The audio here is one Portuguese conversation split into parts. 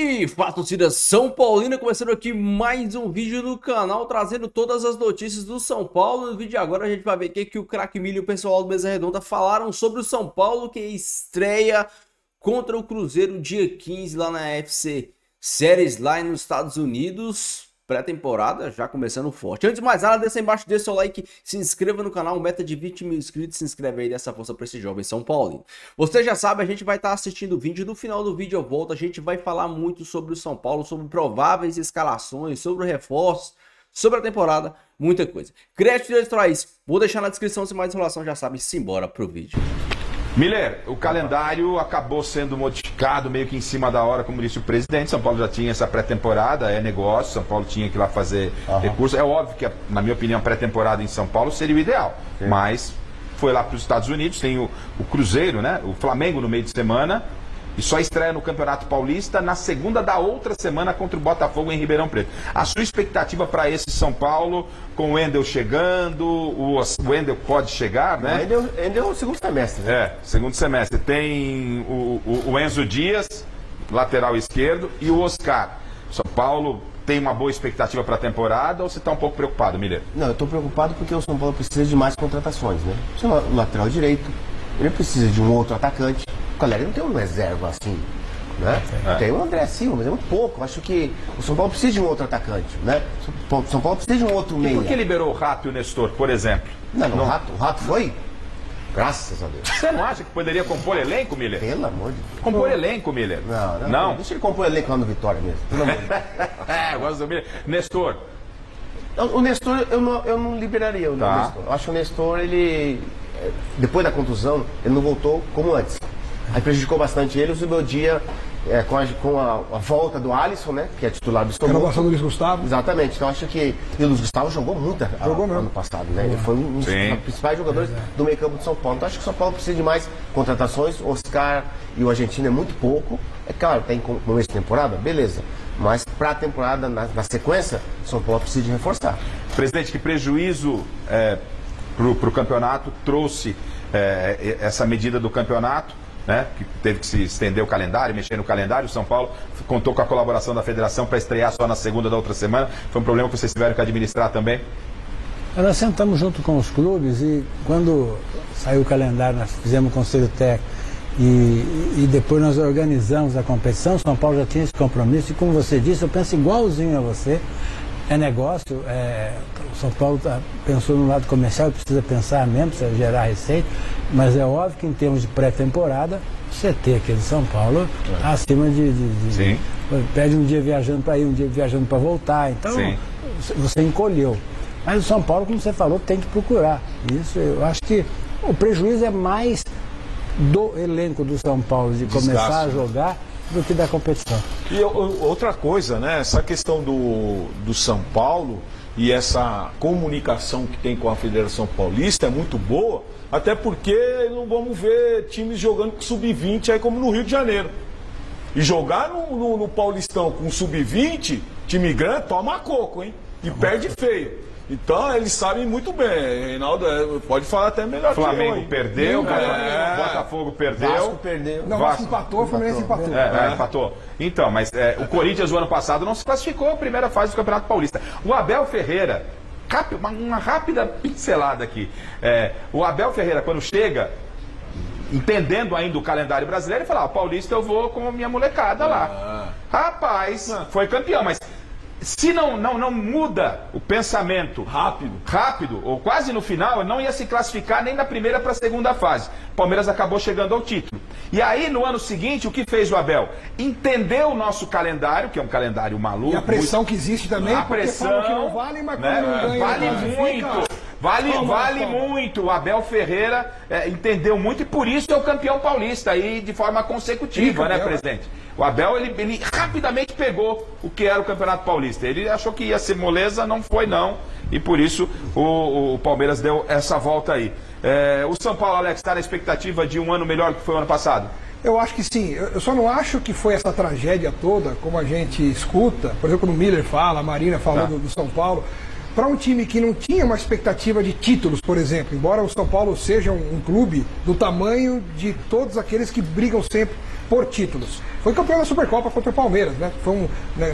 E fala, torcida São Paulina, começando aqui mais um vídeo no canal, trazendo todas as notícias do São Paulo. No vídeo de agora a gente vai ver que o Craque Milho e o pessoal do Mesa Redonda falaram sobre o São Paulo, que estreia contra o Cruzeiro dia 15 lá na FC Series lá nos Estados Unidos. Pré-temporada já começando forte. Antes de mais nada, deixa aí embaixo, deixa seu like, se inscreva no canal, meta de 20 mil inscritos, se inscreve aí dessa força para esse jovem São Paulo. Você já sabe, a gente vai estar assistindo o vídeo, no final do vídeo eu volto, a gente vai falar muito sobre o São Paulo, sobre prováveis escalações, sobre o reforço, sobre a temporada, muita coisa. Crédito eleitorais, vou deixar na descrição, sem mais enrolação, já sabe, simbora pro vídeo. Miller, o calendário acabou sendo modificado meio que em cima da hora, como disse o presidente. São Paulo já tinha essa pré-temporada, é negócio, São Paulo tinha que ir lá fazer recurso. É óbvio que, na minha opinião, a pré-temporada em São Paulo seria o ideal, mas foi lá para os Estados Unidos, tem o Cruzeiro, né? O Flamengo no meio de semana, e só estreia no Campeonato Paulista na segunda da outra semana contra o Botafogo em Ribeirão Preto. A sua expectativa para esse São Paulo, com o Wendel chegando, o Wendel pode chegar, né? O Wendel é o segundo semestre. Né? É, segundo semestre. Tem o Enzo Dias, lateral esquerdo, e o Oscar. São Paulo tem uma boa expectativa para a temporada ou você está um pouco preocupado, Miller? Não, eu estou preocupado porque o São Paulo precisa de mais contratações, né? Precisa de um lateral direito, ele precisa de um outro atacante. O Caleri não tem um reserva assim, né? Tem o André Silva, mas é muito pouco. Acho que o São Paulo precisa de um outro atacante, né? O São Paulo precisa de um outro meia. Por que liberou o Rato e o Nestor, por exemplo? Não, o Rato foi? Graças a Deus. Você não acha que poderia compor elenco, Miller? Pelo amor de Deus. Compor elenco, Miller? Não. Deixa ele compor elenco lá no Vitória mesmo. Pelo amor de Deus. Eu gosto do Miller. Nestor. O Nestor, eu não liberaria o Nestor. Eu acho que o Nestor, ele... Depois da contusão, ele não voltou como antes. Aí prejudicou bastante ele. O Zubeldia, com a volta do Alisson, né? Que é titular do Estômago. A renovação do Luiz Gustavo. Exatamente. Então acho que o Luiz Gustavo jogou muito ano passado, né? Ele foi um dos principais jogadores do meio campo de São Paulo. Então acho que o São Paulo precisa de mais contratações. Oscar e o argentino é muito pouco. É claro, tem começo de temporada, beleza. Mas para a temporada, na sequência, o São Paulo precisa de reforçar. Presidente, que prejuízo para o campeonato trouxe essa medida do campeonato? Né, que teve que se estender o calendário, mexer no calendário. O São Paulo contou com a colaboração da federação para estrear só na segunda da outra semana. Foi um problema que vocês tiveram que administrar também? Nós sentamos junto com os clubes e quando saiu o calendário, nós fizemos um conselho técnico e depois nós organizamos a competição. O São Paulo já tinha esse compromisso e, como você disse, eu penso igualzinho a você. É negócio, o São Paulo pensou no lado comercial, precisa pensar mesmo, precisa gerar receita, mas é óbvio que em termos de pré-temporada, você ter aqui de São Paulo acima de pede um dia viajando para ir, um dia viajando para voltar, então você encolheu. Mas o São Paulo, como você falou, tem que procurar. Isso, eu acho que o prejuízo é mais do elenco do São Paulo, de começar a jogar, do que da competição. E outra coisa, né? Essa questão do São Paulo e essa comunicação que tem com a Federação Paulista é muito boa, até porque não vamos ver times jogando com sub-20 aí como no Rio de Janeiro. E jogar no Paulistão com sub-20, time grande, toma coco, hein? E perde feio. Então, eles sabem muito bem. Reinaldo pode falar até melhor que eu. Flamengo perdeu, Botafogo perdeu. Vasco perdeu. Não, Vasco empatou, o Fluminense empatou. Empatou. Então, mas o Corinthians, o ano passado, não se classificou a primeira fase do Campeonato Paulista. O Abel Ferreira, uma rápida pincelada aqui. O Abel Ferreira, quando chega, entendendo ainda o calendário brasileiro, ele fala, Paulista eu vou com a minha molecada lá. Rapaz, foi campeão, mas... Se não muda o pensamento rápido, ou quase no final, não ia se classificar nem na primeira para a segunda fase. O Palmeiras acabou chegando ao título. E aí, no ano seguinte, o que fez o Abel? Entendeu o nosso calendário, que é um calendário maluco. E a pressão que existe também, a pressão, que não vale, mas quando não ganha... Vale muito. Vale muito. O Abel Ferreira entendeu muito e por isso é o campeão paulista aí de forma consecutiva, né, presidente? O Abel, ele rapidamente pegou o que era o Campeonato Paulista. Ele achou que ia ser moleza, não foi não. E por isso o Palmeiras deu essa volta aí. O São Paulo, Alex, está na expectativa de um ano melhor do que foi o ano passado? Eu acho que sim. Eu só não acho que foi essa tragédia toda, como a gente escuta. Por exemplo, quando o Miller fala, a Marina falou do São Paulo. Para um time que não tinha uma expectativa de títulos, por exemplo, embora o São Paulo seja um clube do tamanho de todos aqueles que brigam sempre por títulos. Foi campeão da Supercopa contra o Palmeiras, né?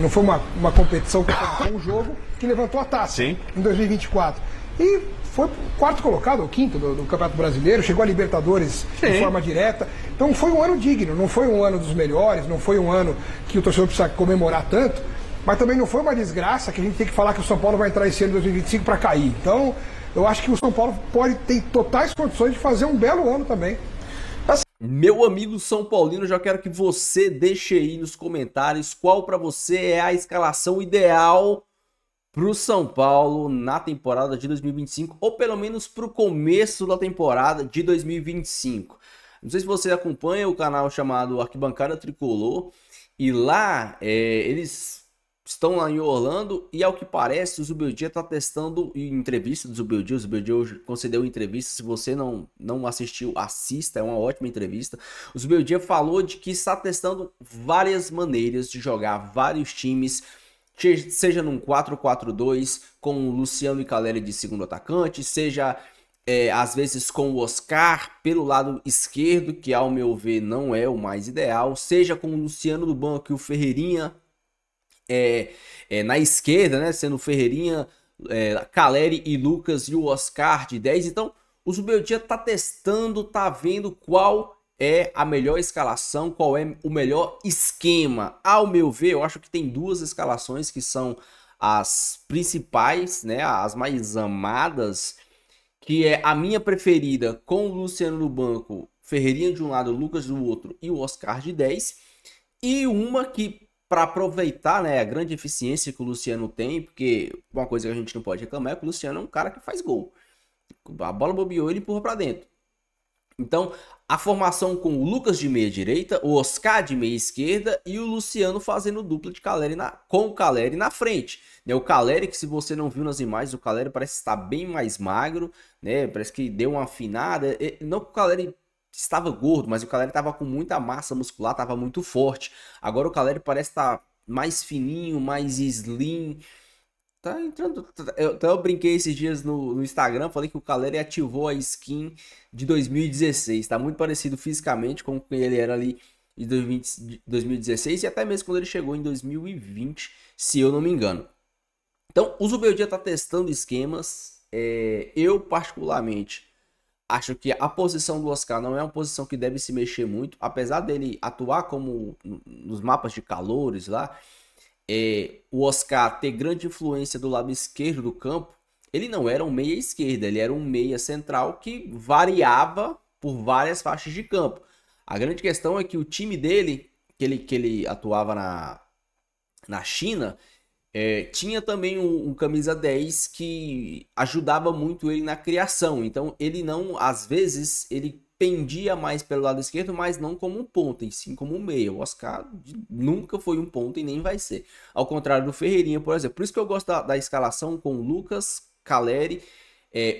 Não foi uma competição, foi um jogo que levantou a taça em 2024. E foi quarto colocado, ou quinto do Campeonato Brasileiro, chegou a Libertadores de forma direta. Então foi um ano digno, não foi um ano dos melhores, não foi um ano que o torcedor precisa comemorar tanto, mas também não foi uma desgraça que a gente tem que falar que o São Paulo vai entrar esse ano de 2025 para cair. Então eu acho que o São Paulo ter totais condições de fazer um belo ano também. Meu amigo São Paulino, já quero que você deixe aí nos comentários qual para você é a escalação ideal para o São Paulo na temporada de 2025, ou pelo menos para o começo da temporada de 2025. Não sei se você acompanha o canal chamado Arquibancada Tricolor, e lá eles estão lá em Orlando, e ao que parece o Zubeldia está testando em entrevista do Zubeldia. O Zubeldia hoje concedeu entrevista, se você não assistiu, assista, é uma ótima entrevista. O Zubeldia falou de que está testando várias maneiras de jogar vários times, seja num 4-4-2 com o Luciano e Caleri de segundo atacante, seja às vezes com o Oscar pelo lado esquerdo, que ao meu ver não é o mais ideal, seja com o Luciano do banco e o Ferreirinha na esquerda, né, sendo o Ferreirinha, Caleri e Lucas e o Oscar de 10. Então o Zubeldia tá testando, tá vendo qual é a melhor escalação, qual é o melhor esquema. Ao meu ver, eu acho que tem duas escalações que são as principais, né, as mais amadas, que é a minha preferida, com o Luciano no banco, Ferreirinha de um lado, Lucas do outro e o Oscar de 10. E uma que, para aproveitar, né, a grande eficiência que o Luciano tem, porque uma coisa que a gente não pode reclamar é que o Luciano é um cara que faz gol. A bola bobeou, ele empurra para dentro. Então, a formação com o Lucas de meia direita, o Oscar de meia esquerda e o Luciano fazendo dupla de Caleri com o Caleri na frente. O Caleri, que se você não viu nas imagens, o Caleri parece estar bem mais magro, né? Parece que deu uma afinada. Não que o Caleri estava gordo, mas o Caleri estava com muita massa muscular, estava muito forte. Agora o Caleri parece estar mais fininho, mais slim. Tá entrando. Eu brinquei esses dias no Instagram, falei que o Caleri ativou a skin de 2016. Tá muito parecido fisicamente com quem ele era ali em 2016 e até mesmo quando ele chegou em 2020, se eu não me engano. Então, o Zubeldia tá testando esquemas. Eu, particularmente, acho que a posição do Oscar não é uma posição que deve se mexer muito, apesar dele atuar como nos mapas de calores lá. O Oscar ter grande influência do lado esquerdo do campo, ele não era um meia esquerda, ele era um meia central que variava por várias faixas de campo. A grande questão é que o time dele, que ele atuava na China, tinha também um camisa 10 que ajudava muito ele na criação. Então ele não, às vezes, ele pendia mais pelo lado esquerdo, mas não como um ponta, e sim como um meia. O Oscar nunca foi um ponta e nem vai ser. Ao contrário do Ferreirinha, por exemplo. Por isso que eu gosto da escalação com Lucas, Caleri,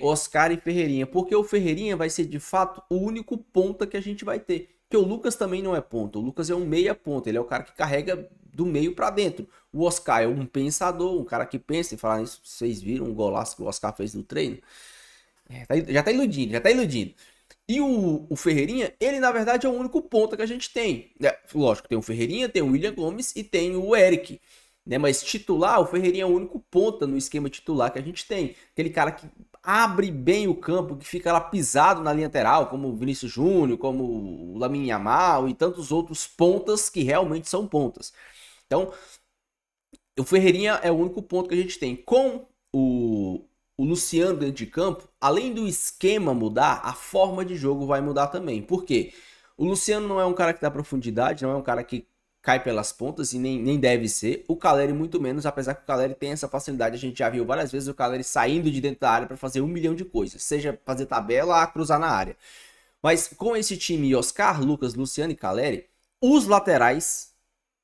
Oscar e Ferreirinha. Porque o Ferreirinha vai ser, de fato, o único ponta que a gente vai ter. Porque o Lucas também não é ponta. O Lucas é um meia ponta. Ele é o cara que carrega do meio para dentro. O Oscar é um pensador, um cara que pensa. E falar isso, vocês viram um golaço que o Oscar fez no treino? Já tá iludindo. E o Ferreirinha, ele na verdade é o único ponta que a gente tem. Lógico, tem o Ferreirinha, tem o William Gomes e tem o Eric. Né? Mas titular, o Ferreirinha é o único ponta no esquema titular que a gente tem. Aquele cara que abre bem o campo, que fica lá pisado na linha lateral, como o Vinícius Júnior, como o Lamine Yamal e tantos outros pontas que realmente são pontas. Então, o Ferreirinha é o único ponto que a gente tem. Com o Luciano dentro de campo, além do esquema mudar, a forma de jogo vai mudar também. Por quê? O Luciano não é um cara que dá profundidade, não é um cara que cai pelas pontas e nem deve ser. O Caleri muito menos, apesar que o Caleri tem essa facilidade. A gente já viu várias vezes o Caleri saindo de dentro da área para fazer 1 milhão de coisas. Seja fazer tabela, cruzar na área. Mas com esse time Oscar, Lucas, Luciano e Caleri, os laterais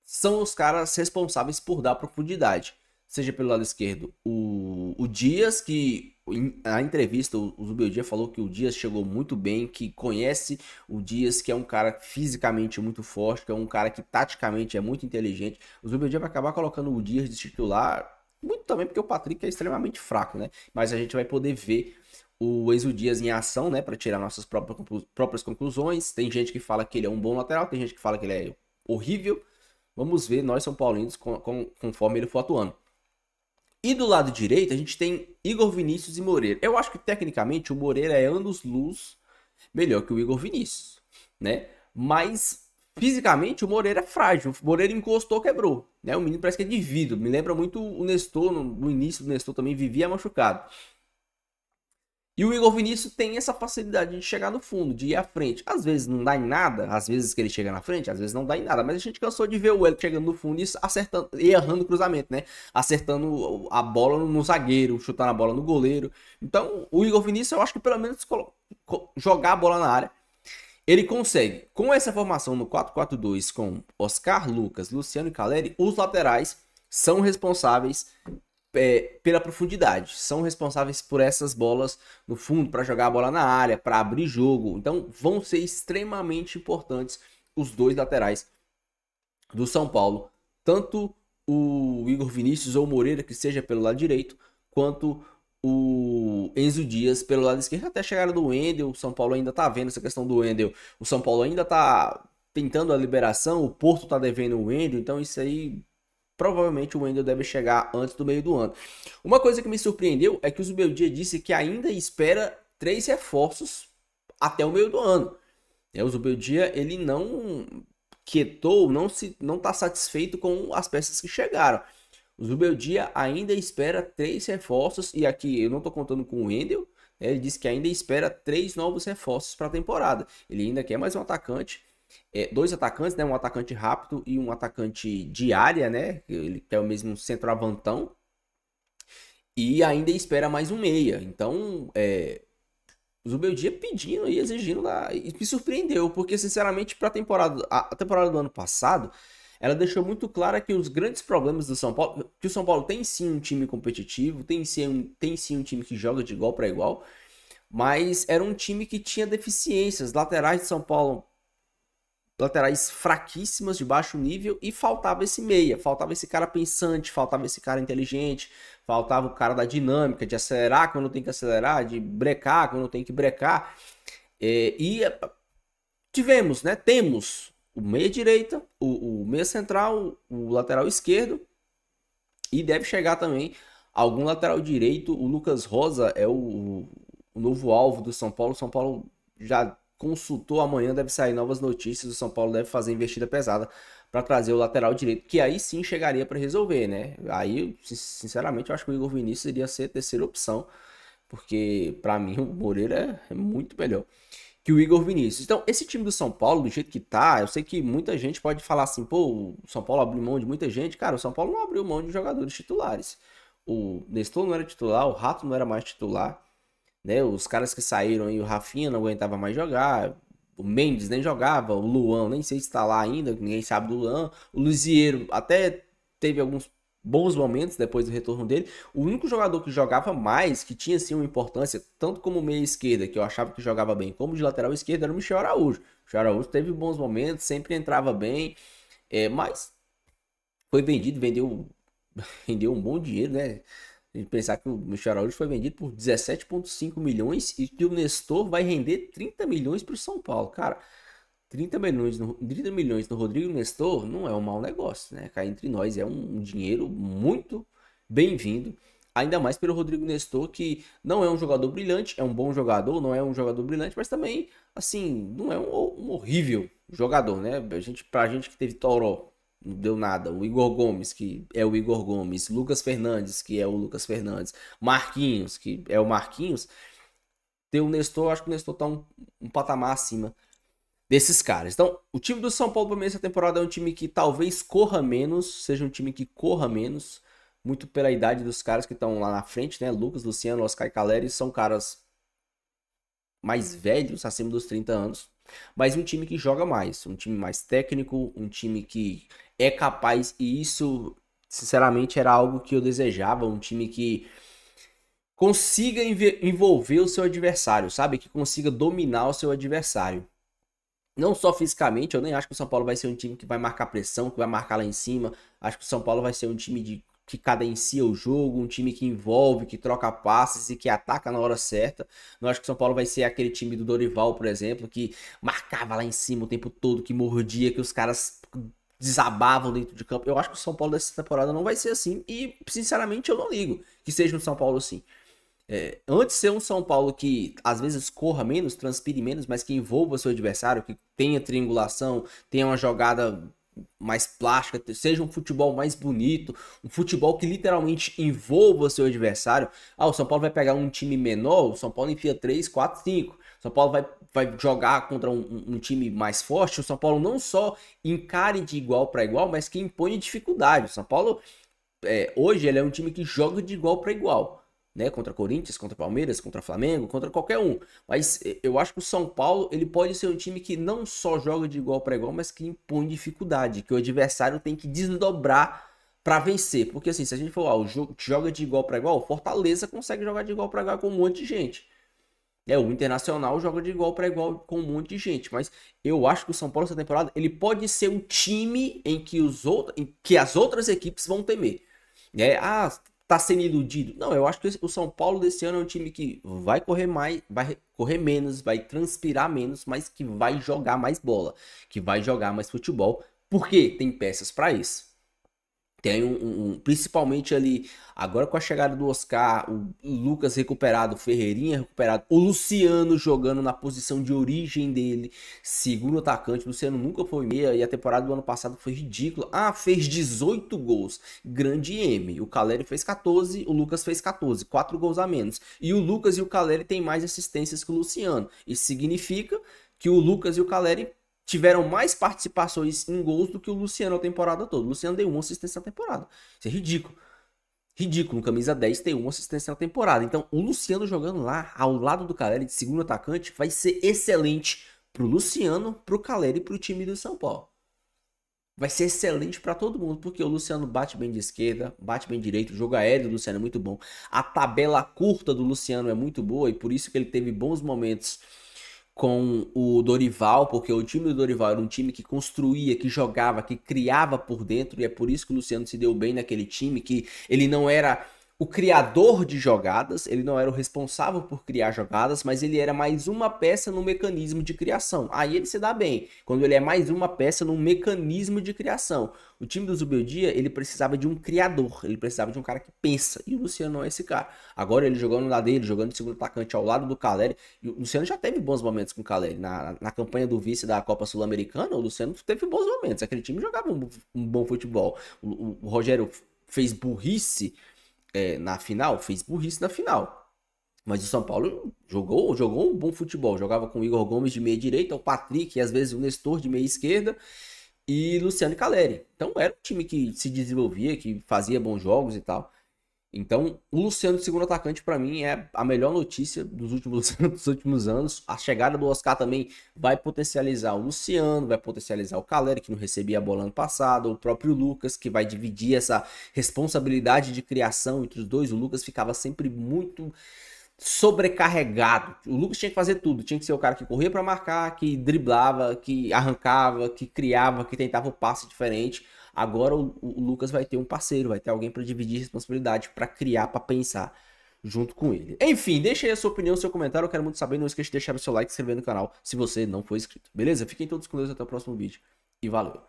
são os caras responsáveis por dar profundidade. Seja pelo lado esquerdo o Dias, que na entrevista o Zubeldia falou que o Dias chegou muito bem, que conhece o Dias, que é um cara fisicamente muito forte, que é um cara que taticamente é muito inteligente. O Zubeldia vai acabar colocando o Dias de titular, muito também porque o Patrick é extremamente fraco, né? Mas a gente vai poder ver o Enzo Dias em ação, né, para tirar nossas próprias conclusões. Tem gente que fala que ele é um bom lateral, tem gente que fala que ele é horrível. Vamos ver, nós São Paulinos, conforme ele for atuando. E do lado direito, a gente tem Igor Vinícius e Moreira. Eu acho que, tecnicamente, o Moreira é anos-luz melhor que o Igor Vinícius, né? Mas, fisicamente, o Moreira é frágil. O Moreira encostou, quebrou, né? O menino parece que é de vidro. Me lembra muito o Nestor. No início do Nestor também vivia machucado. E o Igor Vinícius tem essa facilidade de chegar no fundo, de ir à frente. Às vezes não dá em nada, às vezes que ele chega na frente, às vezes não dá em nada. Mas a gente cansou de ver o Hélio chegando no fundo e acertando, e errando o cruzamento, né? Acertando a bola no zagueiro, chutando a bola no goleiro. Então, o Igor Vinícius, eu acho que pelo menos jogar a bola na área, ele consegue. Com essa formação no 4-4-2, com Oscar, Lucas, Luciano e Caleri, os laterais são responsáveis pela profundidade, são responsáveis por essas bolas no fundo, para jogar a bola na área, para abrir jogo. Então vão ser extremamente importantes os dois laterais do São Paulo, tanto o Igor Vinícius ou o Moreira, que seja pelo lado direito, quanto o Enzo Dias pelo lado esquerdo. Até chegar do Wendel, o São Paulo ainda tá vendo essa questão do Wendel, o São Paulo ainda tá tentando a liberação, o Porto tá devendo o Wendel, então isso aí provavelmente o Wendel deve chegar antes do meio do ano. Uma coisa que me surpreendeu é que o Zubeldia disse que ainda espera 3 reforços até o meio do ano. O Zubeldia, ele não quietou, não está satisfeito com as peças que chegaram. O Zubeldia ainda espera 3 reforços, e aqui eu não estou contando com o Wendel, né? Ele disse que ainda espera 3 novos reforços para a temporada. Ele ainda quer mais um atacante. 2 atacantes, né? Um atacante rápido e um atacante de área, né? Ele quer o mesmo centroavantão. E ainda espera mais um meia. Então, o Zubeldia pedindo e exigindo lá. E me surpreendeu, porque, sinceramente, para a temporada do ano passado, ela deixou muito clara que os grandes problemas do São Paulo, que o São Paulo tem sim um time competitivo, tem sim um time que joga de igual para igual, mas era um time que tinha deficiências. Laterais de São Paulo, laterais fraquíssimas, de baixo nível, e faltava esse meia, faltava esse cara pensante, faltava esse cara inteligente, faltava o cara da dinâmica, de acelerar quando tem que acelerar, de brecar quando tem que brecar. Tivemos, né? Temos o meia direita, o meia central, o lateral esquerdo, e deve chegar também algum lateral direito. O Lucas Rosa é o novo alvo do São Paulo. O São Paulo já consultou, amanhã deve sair novas notícias, o São Paulo deve fazer investida pesada para trazer o lateral direito, que aí sim chegaria para resolver, né? Aí, sinceramente, eu acho que o Igor Vinícius iria ser a terceira opção, porque para mim o Moreira é muito melhor que o Igor Vinícius. Então, esse time do São Paulo, do jeito que tá, eu sei que muita gente pode falar assim, pô, o São Paulo abriu mão de muita gente. Cara, o São Paulo não abriu mão de jogadores titulares. O Nestor não era titular, o Rato não era mais titular, né? Os caras que saíram aí, o Rafinha não aguentava mais jogar, o Mendes nem jogava, o Luan nem sei se está lá ainda, ninguém sabe do Luan, o Luziero até teve alguns bons momentos depois do retorno dele. O único jogador que jogava mais, que tinha sim uma importância, tanto como meia esquerda, que eu achava que jogava bem, como de lateral esquerdo, era o Michel Araújo. O Michel Araújo teve bons momentos, sempre entrava bem, mas foi vendido, vendeu um bom dinheiro, né? A gente pensar que o Michel Araújo foi vendido por 17,5 milhões e que o Nestor vai render 30 milhões para o São Paulo. Cara, 30 milhões no Rodrigo Nestor não é um mau negócio, né? Cá entre nós é um dinheiro muito bem-vindo. Ainda mais pelo Rodrigo Nestor, que não é um jogador brilhante, é um bom jogador, não é um jogador brilhante, mas também, assim, não é um horrível jogador, né? Pra gente que teve Toró, não deu nada. O Igor Gomes, que é o Igor Gomes. Lucas Fernandes, que é o Lucas Fernandes. Marquinhos, que é o Marquinhos. Tem o Nestor, acho que o Nestor tá um patamar acima desses caras. Então, o time do São Paulo, para mim, essa temporada é um time que talvez corra menos, seja um time que corra menos, muito pela idade dos caras que estão lá na frente, né? Lucas, Luciano, Oscar e Caleri são caras mais velhos, acima dos 30 anos. Mas um time que joga mais, um time mais técnico, um time que é capaz, e isso, sinceramente, era algo que eu desejava, um time que consiga envolver o seu adversário, sabe? Que consiga dominar o seu adversário. Não só fisicamente, eu nem acho que o São Paulo vai ser um time que vai marcar pressão, que vai marcar lá em cima. Acho que o São Paulo vai ser um time de que cadencia o jogo, um time que envolve, que troca passes e que ataca na hora certa. Não acho que o São Paulo vai ser aquele time do Dorival, por exemplo, que marcava lá em cima o tempo todo, que mordia, que os caras desabavam dentro de campo. Eu acho que o São Paulo dessa temporada não vai ser assim e, sinceramente, eu não ligo que seja um São Paulo assim. Antes de ser um São Paulo que às vezes corra menos, transpire menos, mas que envolva seu adversário, que tenha triangulação, tenha uma jogada mais plástica, seja um futebol mais bonito, um futebol que literalmente envolva seu adversário. O São Paulo vai pegar um time menor, o São Paulo enfia 3, 4, 5. O São Paulo vai jogar contra um time mais forte. O São Paulo não só encare de igual para igual, mas que impõe dificuldade. O São Paulo, hoje, ele é um time que joga de igual para igual. Né, contra Corinthians, contra Palmeiras, contra Flamengo, contra qualquer um. Mas eu acho que o São Paulo, ele pode ser um time que não só joga de igual para igual, mas que impõe dificuldade, que o adversário tem que desdobrar para vencer. Porque assim, se a gente for, o jogo joga de igual para igual, o Fortaleza consegue jogar de igual para igual com um monte de gente. O Internacional joga de igual para igual com um monte de gente, mas eu acho que o São Paulo essa temporada, ele pode ser um time em que as outras equipes vão temer. Tá sendo iludido. Não, eu acho que o São Paulo desse ano é um time que vai correr mais, vai correr menos, vai transpirar menos, mas que vai jogar mais bola, que vai jogar mais futebol, porque tem peças para isso. Tem principalmente ali, agora com a chegada do Oscar, o Lucas recuperado, o Ferreirinha recuperado, o Luciano jogando na posição de origem dele, segundo atacante. O Luciano nunca foi meia e a temporada do ano passado foi ridícula. Fez 18 gols, grande M. O Caleri fez 14, o Lucas fez 14, 4 gols a menos. E o Lucas e o Caleri têm mais assistências que o Luciano. Isso significa que o Lucas e o Caleri tiveram mais participações em gols do que o Luciano a temporada toda. O Luciano deu uma assistência na temporada. Isso é ridículo. Ridículo. Camisa 10 tem uma assistência na temporada. Então, o Luciano jogando lá, ao lado do Caleri, de segundo atacante, vai ser excelente pro Luciano, pro Caleri e pro time do São Paulo. Vai ser excelente para todo mundo, porque o Luciano bate bem de esquerda, bate bem direito, o jogo aéreo do Luciano é muito bom. A tabela curta do Luciano é muito boa e por isso que ele teve bons momentos com o Dorival, porque o time do Dorival era um time que construía, que jogava, que criava por dentro, e é por isso que o Luciano se deu bem naquele time, que ele não era o criador de jogadas, ele não era o responsável por criar jogadas, mas ele era mais uma peça no mecanismo de criação. Aí ele se dá bem, quando ele é mais uma peça no mecanismo de criação. O time do Zubeldia, ele precisava de um criador, ele precisava de um cara que pensa, e o Luciano não é esse cara. Agora ele jogando na dele, jogando de segundo atacante ao lado do Caleri, e o Luciano já teve bons momentos com o Caleri. Na campanha do vice da Copa Sul-Americana, o Luciano teve bons momentos, aquele time jogava um bom futebol. O Rogério fez burrice na final, mas o São Paulo jogou um bom futebol, jogava com o Igor Gomes de meia direita, o Patrick e às vezes o Nestor de meia esquerda e Luciano e Caleri. Então era um time que se desenvolvia, que fazia bons jogos e tal. Então o Luciano de segundo atacante para mim é a melhor notícia dos últimos anos. A chegada do Oscar também vai potencializar o Luciano, vai potencializar o Caleri, que não recebia a bola ano passado, o próprio Lucas, que vai dividir essa responsabilidade de criação entre os dois. O Lucas ficava sempre muito sobrecarregado. O Lucas tinha que fazer tudo, tinha que ser o cara que corria para marcar, que driblava, que arrancava, que criava, que tentava o passe diferente. Agora o Lucas vai ter um parceiro, vai ter alguém para dividir responsabilidade, para criar, para pensar junto com ele. Enfim, deixa aí a sua opinião, seu comentário, eu quero muito saber. Não esqueça de deixar o seu like e se inscrever no canal se você não for inscrito. Beleza? Fiquem todos com Deus, até o próximo vídeo e valeu!